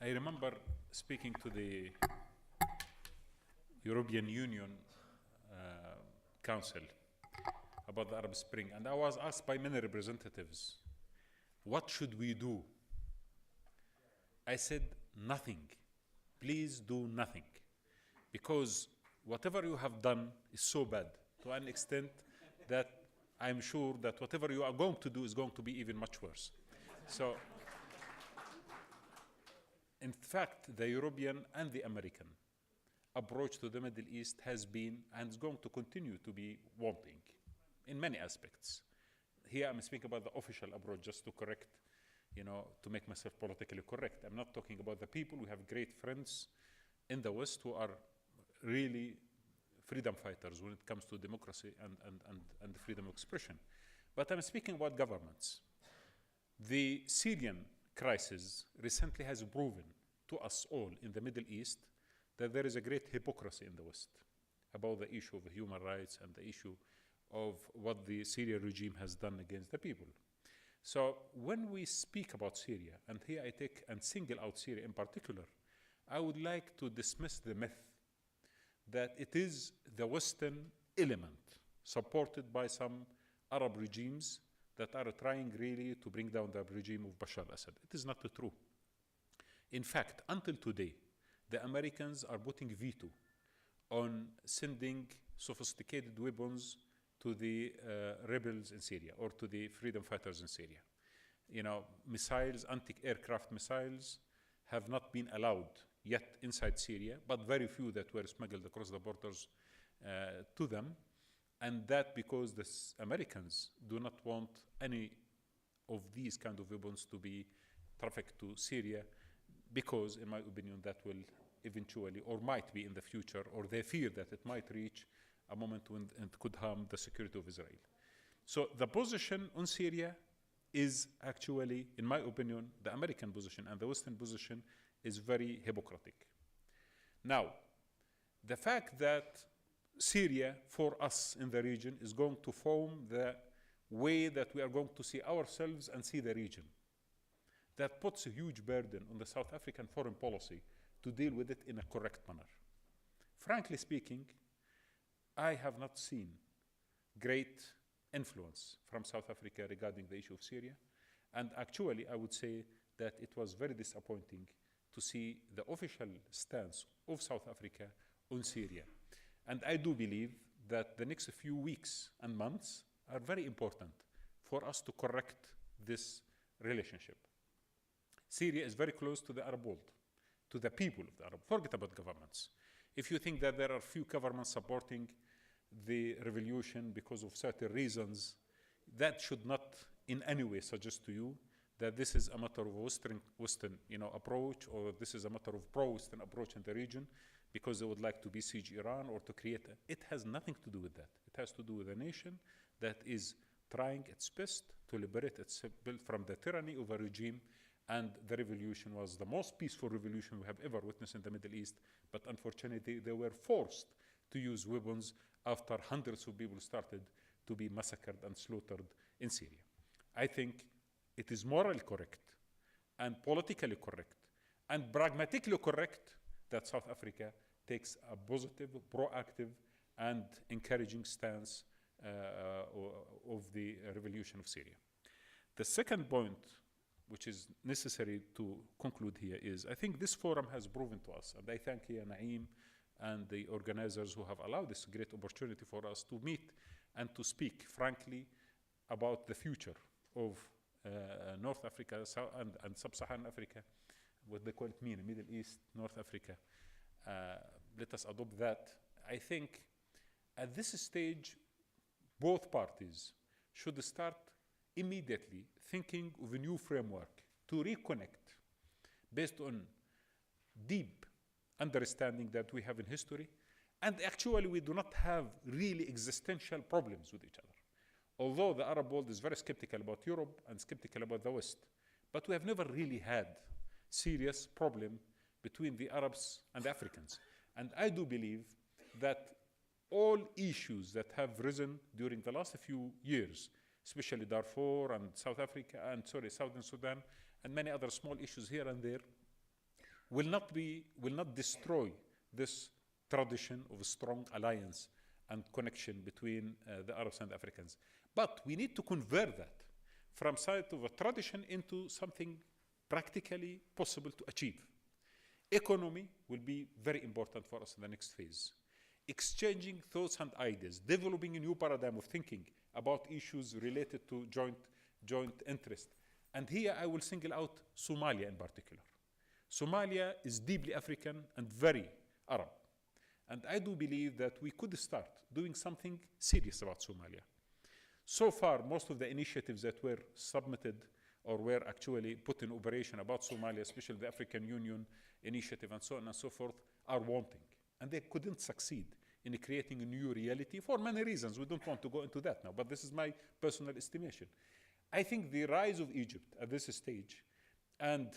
I remember speaking to the European Union Council about the Arab Spring, and I was asked by many representatives, what should we do? I said, nothing. Please do nothing. Because whatever you have done is so bad to an extent that I'm sure that whatever you are going to do is going to be even much worse. So, in fact, the European and the American approach to the Middle East has been and is going to continue to be wanting in many aspects. Here I'm speaking about the official approach, just to correct, to make myself politically correct. I'm not talking about the people. We have great friends in the West who are really freedom fighters when it comes to democracy and freedom of expression. But I'm speaking about governments. The Syrian crisis recently has proven to us all in the Middle East that there is a great hypocrisy in the West about the issue of human rights and the issue of what the Syrian regime has done against the people. So when we speak about Syria, and here I take and single out Syria in particular, I would like to dismiss the myth that it is the Western element supported by some Arab regimes that are trying really to bring down the regime of Bashar al-Assad. It is not true. In fact, until today, the Americans are putting veto on sending sophisticated weapons to the rebels in Syria or to the freedom fighters in Syria. Missiles, anti-aircraft missiles have not been allowed yet inside Syria, but very few that were smuggled across the borders to them. And that because the Americans do not want any of these kind of weapons to be trafficked to Syria, because, in my opinion, that will eventually, or might be in the future, or they fear that it might reach a moment when it could harm the security of Israel. So the position on Syria is actually, in my opinion, the American position and the Western position is very hypocritic. Now, the fact that Syria, for us in the region, is going to form the way that we are going to see ourselves and see the region, that puts a huge burden on the South African foreign policy to deal with it in a correct manner. Frankly speaking, I have not seen great influence from South Africa regarding the issue of Syria. And actually, I would say that it was very disappointing to see the official stance of South Africa on Syria. And I do believe that the next few weeks and months are very important for us to correct this relationship. Syria is very close to the Arab world, to the people of the Arab. Forget about governments. If you think that there are few governments supporting the revolution because of certain reasons, that should not in any way suggest to you that this is a matter of Western approach, or this is a matter of pro-Western approach in the region because they would like to besiege Iran or to create it has nothing to do with that. It has to do with a nation that is trying its best to liberate itself from the tyranny of a regime, and the revolution was the most peaceful revolution we have ever witnessed in the Middle East, but unfortunately they were forced to use weapons after hundreds of people started to be massacred and slaughtered in Syria. I think it is morally correct and politically correct and pragmatically correct that South Africa takes a positive, proactive, and encouraging stance of the revolution of Syria. The second point, which is necessary to conclude here, is I think this forum has proven to us, and I thank here Naeem and the organizers who have allowed this great opportunity for us to meet and to speak frankly about the future of North Africa and Sub-Saharan Africa, what they call it MENA, Middle East, North Africa. Let us adopt that. I think at this stage, both parties should start immediately thinking of a new framework to reconnect based on deep understanding that we have in history. And actually, we do not have really existential problems with each other. Although the Arab world is very skeptical about Europe and skeptical about the West, but we have never really had serious problem between the Arabs and the Africans. And I do believe that all issues that have risen during the last few years, especially Darfur and South Africa, and Southern Sudan, and many other small issues here and there, will not destroy this tradition of a strong alliance and connection between the Arabs and the Africans. But we need to convert that from side of a tradition into something practically possible to achieve. Economy will be very important for us in the next phase. Exchanging thoughts and ideas, developing a new paradigm of thinking about issues related to joint interest. And here I will single out Somalia in particular. Somalia is deeply African and very Arab. And I do believe that we could start doing something serious about Somalia. So far, most of the initiatives that were submitted or were actually put in operation about Somalia, especially the African Union initiative and so on and so forth, are wanting. And they couldn't succeed in creating a new reality for many reasons. We don't want to go into that now, but this is my personal estimation. I think the rise of Egypt at this stage and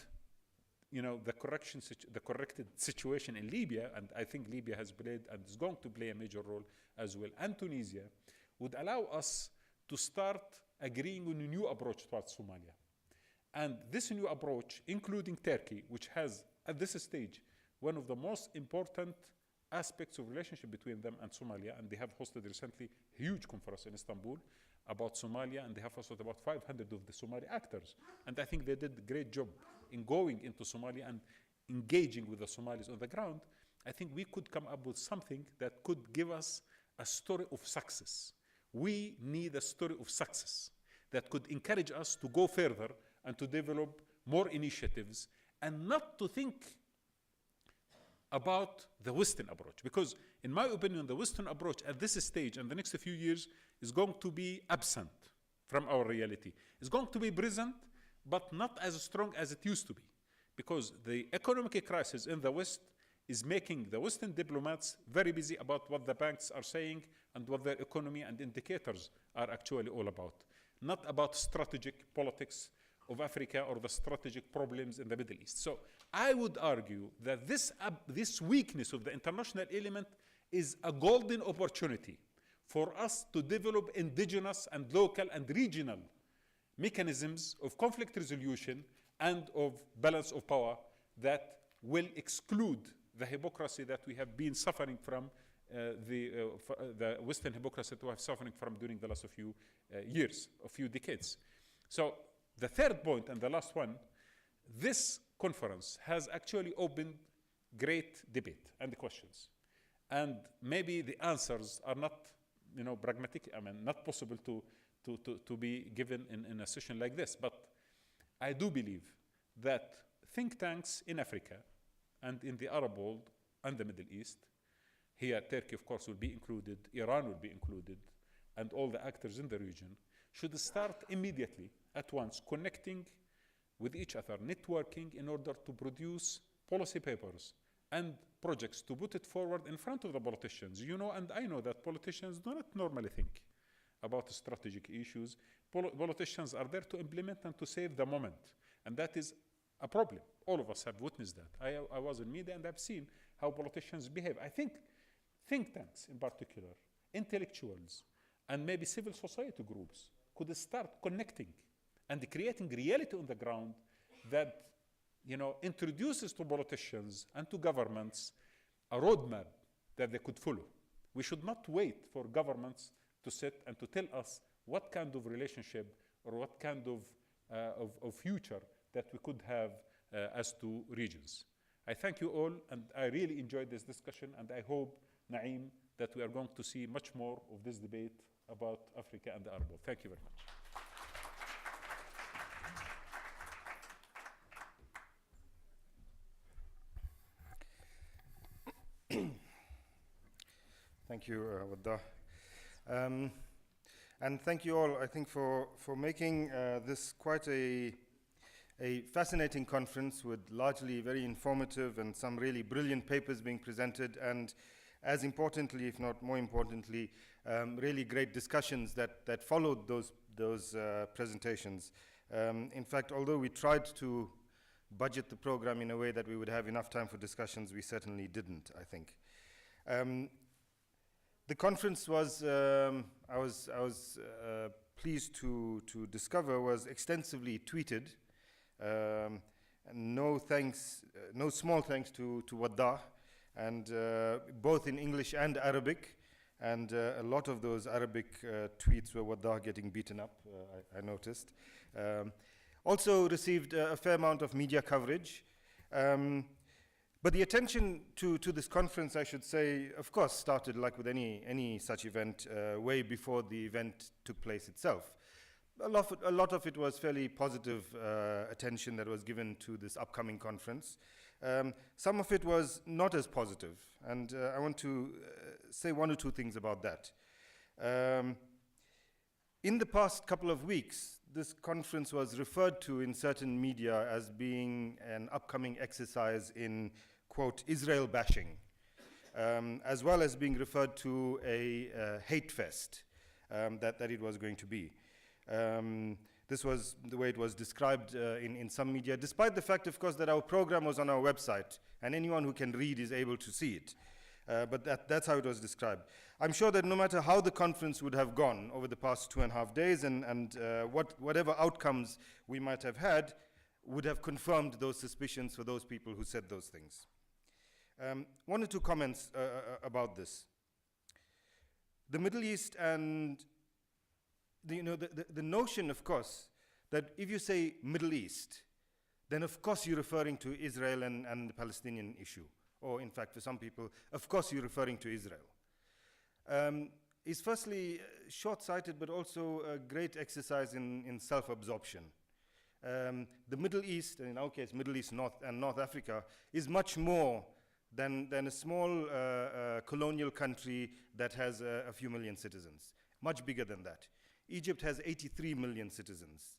the corrected situation in Libya, and I think Libya has played and is going to play a major role as well, and Tunisia, would allow us to start agreeing on a new approach towards Somalia. And this new approach, including Turkey, which has, at this stage, one of the most important aspects of relationship between them and Somalia, and they have hosted recently a huge conference in Istanbul about Somalia, and they have hosted about 500 of the Somali actors. And I think they did a great job in going into Somalia and engaging with the Somalis on the ground. I think we could come up with something that could give us a story of success. We need a story of success that could encourage us to go further and to develop more initiatives and not to think about the Western approach. Because in my opinion, the Western approach at this stage and the next few years is going to be absent from our reality. It's going to be present, but not as strong as it used to be. Because the economic crisis in the West is making the Western diplomats very busy about what the banks are saying and what their economy and indicators are actually all about. Not about strategic politics of Africa or the strategic problems in the Middle East. So I would argue that this weakness of the international element is a golden opportunity for us to develop indigenous and local and regional mechanisms of conflict resolution and of balance of power that will exclude the hypocrisy that we have been suffering from, the Western hypocrisy that we have suffering from during the last few years, a few decades. So the third point and the last one, this conference has actually opened great debate and questions. And maybe the answers are not, pragmatic, not possible to be given in a session like this. But I do believe that think tanks in Africa and in the Arab world and the Middle East, here Turkey of course will be included, Iran will be included, and all the actors in the region should start immediately at once connecting with each other, networking in order to produce policy papers and projects to put it forward in front of the politicians. And I know that politicians do not normally think about strategic issues. Politicians are there to implement and to save the moment. And that is a problem. All of us have witnessed that. I was in media and I've seen how politicians behave. I think think tanks in particular, intellectuals, and maybe civil society groups could start connecting and creating reality on the ground that introduces to politicians and to governments a roadmap that they could follow. We should not wait for governments to sit and to tell us what kind of relationship or what kind of future that we could have as two regions. I thank you all, and I really enjoyed this discussion, and I hope, Naeem, that we are going to see much more of this debate about Africa and the Arab world. Thank you very much. Thank you, Waddah. And thank you all, I think, for making this quite a fascinating conference with largely very informative and some really brilliant papers being presented, and as importantly, if not more importantly, really great discussions that followed those presentations. In fact, although we tried to budget the program in a way that we would have enough time for discussions, we certainly didn't, I think. The conference was, I was pleased to discover, was extensively tweeted, And no thanks, no small thanks to Waddah, and both in English and Arabic. And a lot of those Arabic tweets were Waddah getting beaten up, I noticed. Also received a fair amount of media coverage. But the attention to this conference, I should say, of course, started like with any such event way before the event took place itself. A lot of it was fairly positive attention that was given to this upcoming conference. Some of it was not as positive, and I want to say one or two things about that. In the past couple of weeks, this conference was referred to in certain media as being an upcoming exercise in, quote, Israel bashing, as well as being referred to a hate fest that it was going to be. This was the way it was described in some media, despite the fact, of course, that our program was on our website, and anyone who can read is able to see it. But that's how it was described. I'm sure that no matter how the conference would have gone over the past 2.5 days and whatever outcomes we might have had, would have confirmed those suspicions for those people who said those things. One or two comments about this. The Middle East and the notion, of course, that if you say Middle East, then of course you're referring to Israel and the Palestinian issue. Or in fact, for some people, of course you're referring to Israel. Is firstly short-sighted, but also a great exercise in self-absorption. The Middle East, and in our case, Middle East and North Africa, is much more than a small colonial country that has a few million citizens. Much bigger than that. Egypt has 83 million citizens.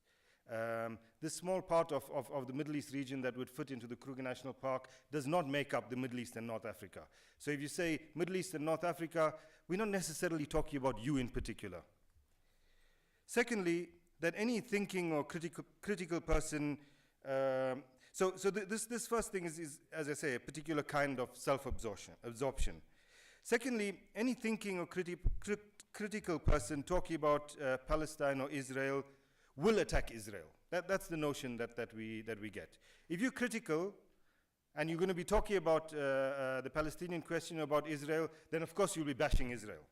This small part of the Middle East region that would fit into the Kruger National Park does not make up the Middle East and North Africa. So if you say Middle East and North Africa, we're not necessarily talking about you in particular. Secondly, that any thinking or critical person, this first thing is, as I say, a particular kind of self-absorption. Secondly, any thinking or critical person talking about Palestine or Israel will attack Israel. That's the notion that we get. If you're critical and you're going to be talking about the Palestinian question, about Israel, then of course you'll be bashing Israel.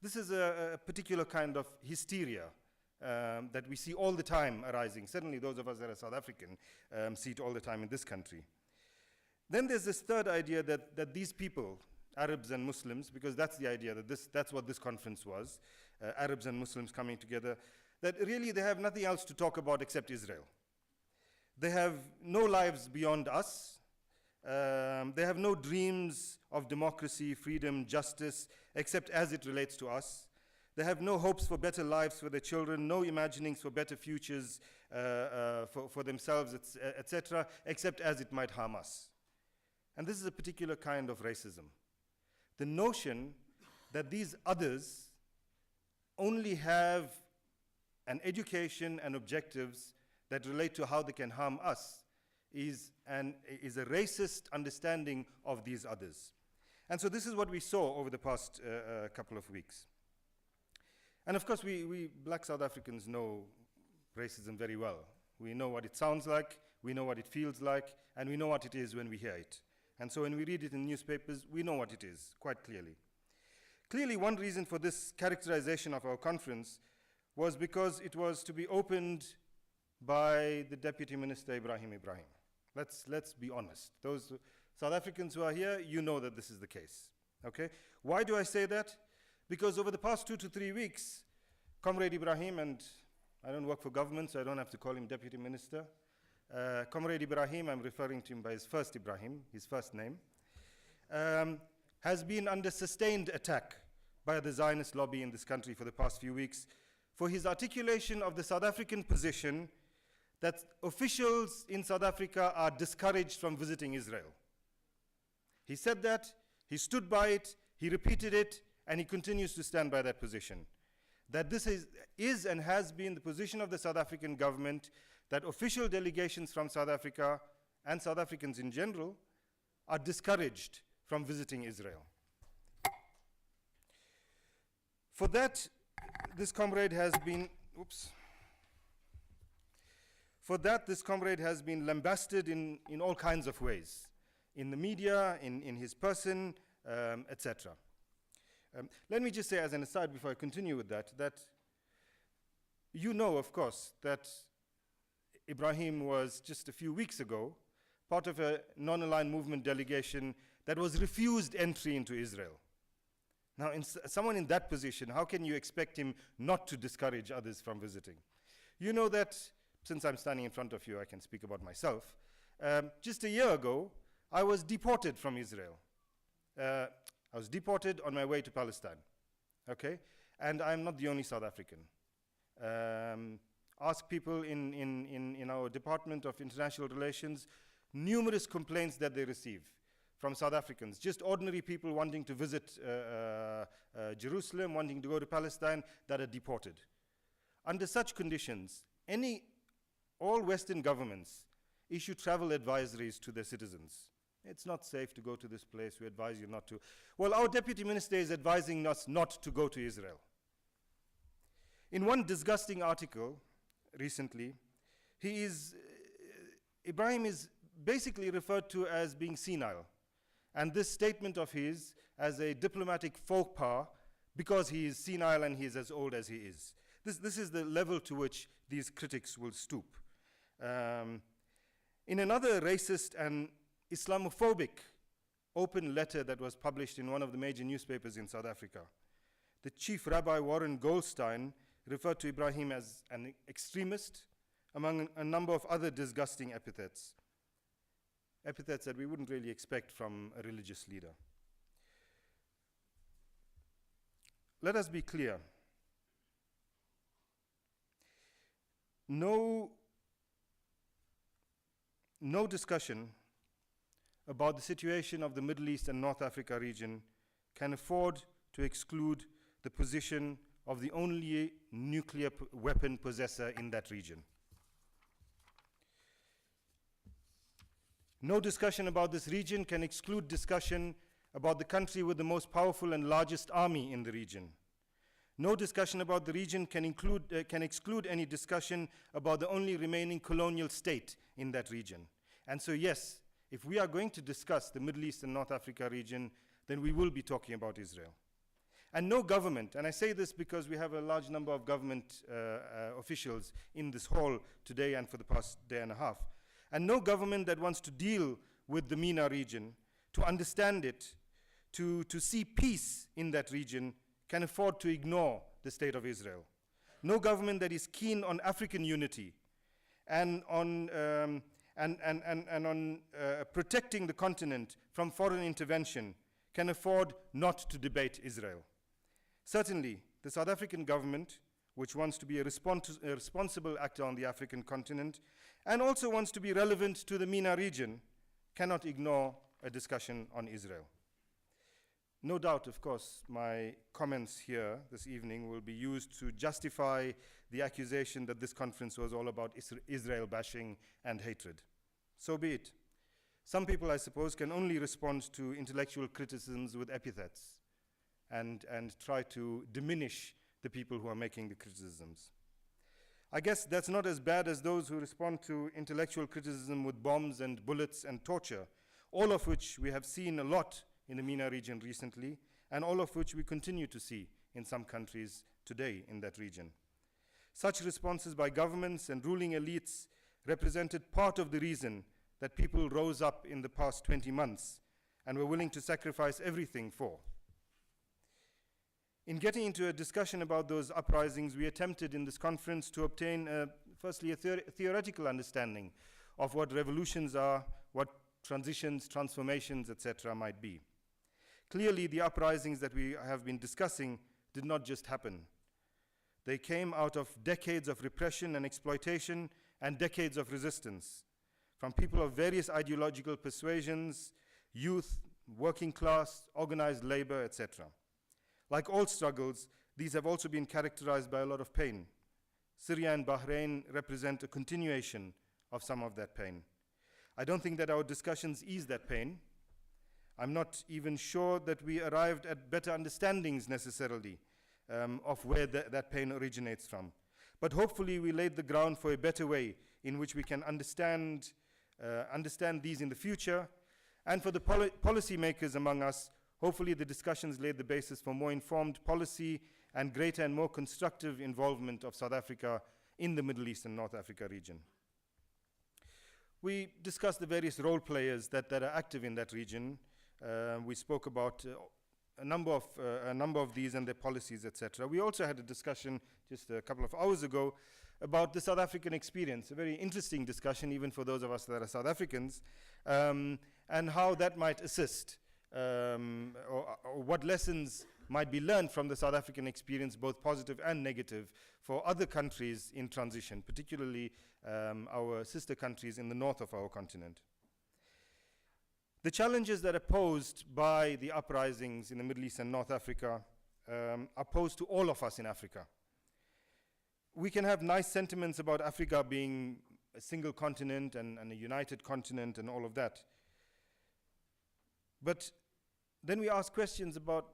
This is a particular kind of hysteria that we see all the time arising. Certainly those of us that are South African see it all the time in this country. Then there's this third idea that these people, Arabs and Muslims, because that's the idea, that's what this conference was, Arabs and Muslims coming together, that really they have nothing else to talk about except Israel. They have no lives beyond us. They have no dreams of democracy, freedom, justice, except as it relates to us. They have no hopes for better lives for their children, no imaginings for better futures for themselves, etc., except as it might harm us. And this is a particular kind of racism. The notion that these others only have an education and objectives that relate to how they can harm us is a racist understanding of these others. And so this is what we saw over the past couple of weeks. And of course, we black South Africans know racism very well. We know what it sounds like, we know what it feels like, and we know what it is when we hear it. And so when we read it in newspapers, we know what it is, quite clearly. Clearly, one reason for this characterization of our conference was because it was to be opened by the Deputy Minister Ebrahim Ismail. Let's be honest. Those South Africans who are here, you know that this is the case. Okay? Why do I say that? Because over the past 2 to 3 weeks, Comrade Ebrahim, and I don't work for government, so I don't have to call him Deputy Minister. Comrade Ebrahim, I'm referring to him by his first Ebrahim, his first name, has been under sustained attack by the Zionist lobby in this country for the past few weeks for his articulation of the South African position that officials in South Africa are discouraged from visiting Israel. He said that, he stood by it, he repeated it, and he continues to stand by that position. That this is and has been the position of the South African government, that official delegations from South Africa and South Africans in general are discouraged from visiting Israel. For that, this comrade has been, For that, this comrade has been lambasted in all kinds of ways, in the media, in his person, etc. Let me just say as an aside before I continue with that, that you know, of course, that Ebrahim was just a few weeks ago part of a non-aligned movement delegation that was refused entry into Israel. Now, someone in that position, how can you expect him not to discourage others from visiting? You know that, since I'm standing in front of you, I can speak about myself. Just a year ago, I was deported from Israel. I was deported on my way to Palestine, okay? And I'm not the only South African. Ask people in our Department of International Relations, numerous complaints that they receive from South Africans, just ordinary people wanting to visit Jerusalem, wanting to go to Palestine, that are deported. Under such conditions, all Western governments issue travel advisories to their citizens. It's not safe to go to this place, we advise you not to. Well, our deputy minister is advising us not to go to Israel. In one disgusting article recently, Ebrahim is basically referred to as being senile. And this statement of his as a diplomatic faux pas because he is senile and he is as old as he is. This is the level to which these critics will stoop. In another racist and Islamophobic open letter that was published in one of the major newspapers in South Africa, the Chief Rabbi Warren Goldstein referred to Ebrahim as an extremist, among a number of other disgusting epithets that we wouldn't really expect from a religious leader. Let us be clear. No discussion about the situation of the Middle East and North Africa region can afford to exclude the position of the only nuclear weapon possessor in that region. No discussion about this region can exclude discussion about the country with the most powerful and largest army in the region. No discussion about the region can exclude any discussion about the only remaining colonial state in that region. And so yes, if we are going to discuss the Middle East and North Africa region, then we will be talking about Israel. And no government, and I say this because we have a large number of government officials in this hall today and for the past day and a half, and no government that wants to deal with the MENA region, to understand it, to see peace in that region, can afford to ignore the state of Israel. No government that is keen on African unity and on protecting the continent from foreign intervention can afford not to debate Israel. Certainly, the South African government, which wants to be a responsible actor on the African continent, and also wants to be relevant to the MENA region, cannot ignore a discussion on Israel. No doubt, of course, my comments here this evening will be used to justify the accusation that this conference was all about Israel bashing and hatred. So be it. Some people, I suppose, can only respond to intellectual criticisms with epithets and try to diminish the people who are making the criticisms. I guess that's not as bad as those who respond to intellectual criticism with bombs and bullets and torture, all of which we have seen a lot in the MENA region recently, and all of which we continue to see in some countries today in that region. Such responses by governments and ruling elites represented part of the reason that people rose up in the past 20 months and were willing to sacrifice everything for. In getting into a discussion about those uprisings, we attempted in this conference to obtain, firstly, a theoretical understanding of what revolutions are, what transitions, transformations, etc. might be. Clearly, the uprisings that we have been discussing did not just happen. They came out of decades of repression and exploitation and decades of resistance from people of various ideological persuasions, youth, working class, organized labor, etc. Like all struggles, these have also been characterized by a lot of pain. Syria and Bahrain represent a continuation of some of that pain. I don't think that our discussions ease that pain. I'm not even sure that we arrived at better understandings necessarily of where that pain originates from. But hopefully we laid the ground for a better way in which we can understand these in the future. And for the policymakers among us, hopefully the discussions laid the basis for more informed policy and greater and more constructive involvement of South Africa in the Middle East and North Africa region. We discussed the various role players that are active in that region. We spoke about a number of these and their policies, etc. We also had a discussion just a couple of hours ago about the South African experience, a very interesting discussion even for those of us that are South Africans, and how that might assist, or what lessons might be learned from the South African experience, both positive and negative, for other countries in transition, particularly our sister countries in the north of our continent. The challenges that are posed by the uprisings in the Middle East and North Africa are posed to all of us in Africa. We can have nice sentiments about Africa being a single continent and a united continent and all of that. But then we ask questions about,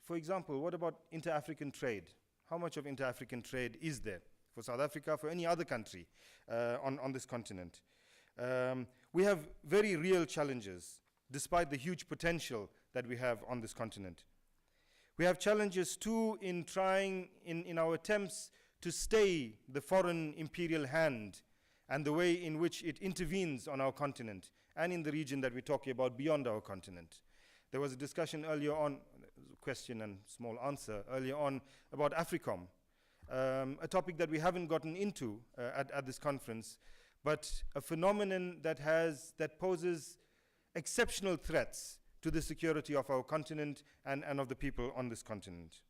for example, what about inter-African trade? How much of inter-African trade is there for South Africa, for any other country on this continent? We have very real challenges, despite the huge potential that we have on this continent. We have challenges too in trying, in our attempts to stay the foreign imperial hand and the way in which it intervenes on our continent and in the region that we're talking about beyond our continent. There was a discussion earlier on, question and small answer earlier on, about AFRICOM, a topic that we haven't gotten into at this conference, but a phenomenon that poses exceptional threats to the security of our continent and of the people on this continent.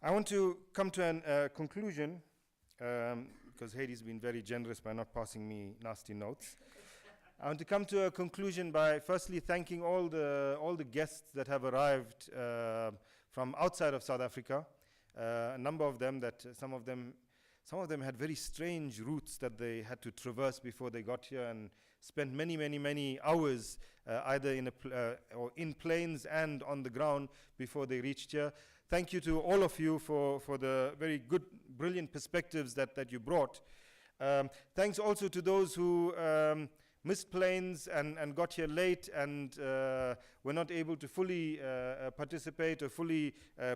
I want to come to a conclusion, because Heidi's been very generous by not passing me nasty notes. I want to come to a conclusion by firstly thanking all the guests that have arrived from outside of South Africa. A number of them that some of them had very strange routes that they had to traverse before they got here, and spent many hours either in planes and on the ground before they reached here. Thank you to all of you for the very good, brilliant perspectives that you brought. Thanks also to those who missed planes and got here late and were not able to fully participate or fully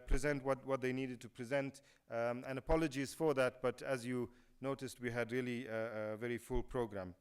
present what they needed to present. And apologies for that, but as you noticed, we had really a very full program.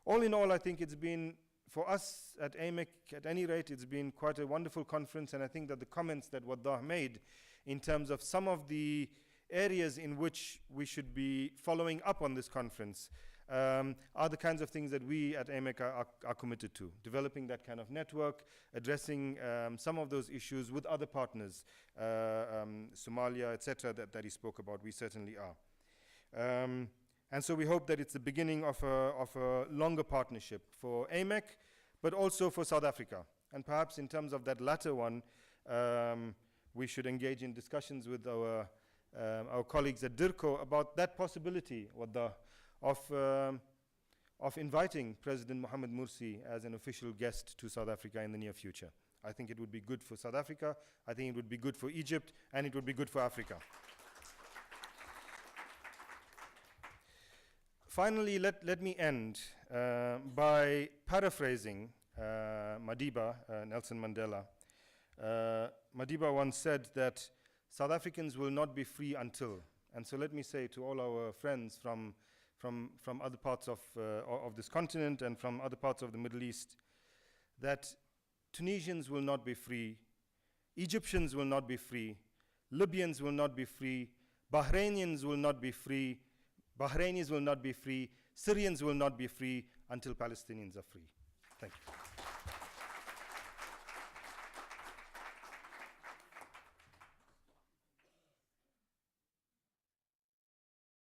All in all, I think it's been, for us at AMEC, at any rate, it's been quite a wonderful conference, and I think that the comments that Waddah made in terms of some of the areas in which we should be following up on this conference are the kinds of things that we at AMEC are committed to. Developing that kind of network, addressing some of those issues with other partners, Somalia, etc., that he spoke about, we certainly are. And so we hope that it's the beginning of a longer partnership for AMEC, but also for South Africa. And perhaps in terms of that latter one, we should engage in discussions with our colleagues at DIRCO about that possibility of inviting President Mohamed Morsi as an official guest to South Africa in the near future. I think it would be good for South Africa, I think it would be good for Egypt, and it would be good for Africa. Finally, let me end by paraphrasing Madiba, Nelson Mandela. Madiba once said that South Africans will not be free until, and so let me say to all our friends from other parts of this continent and from other parts of the Middle East, that Tunisians will not be free, Egyptians will not be free, Libyans will not be free, Bahrainians will not be free, Bahrainis will not be free, Syrians will not be free until Palestinians are free. Thank you.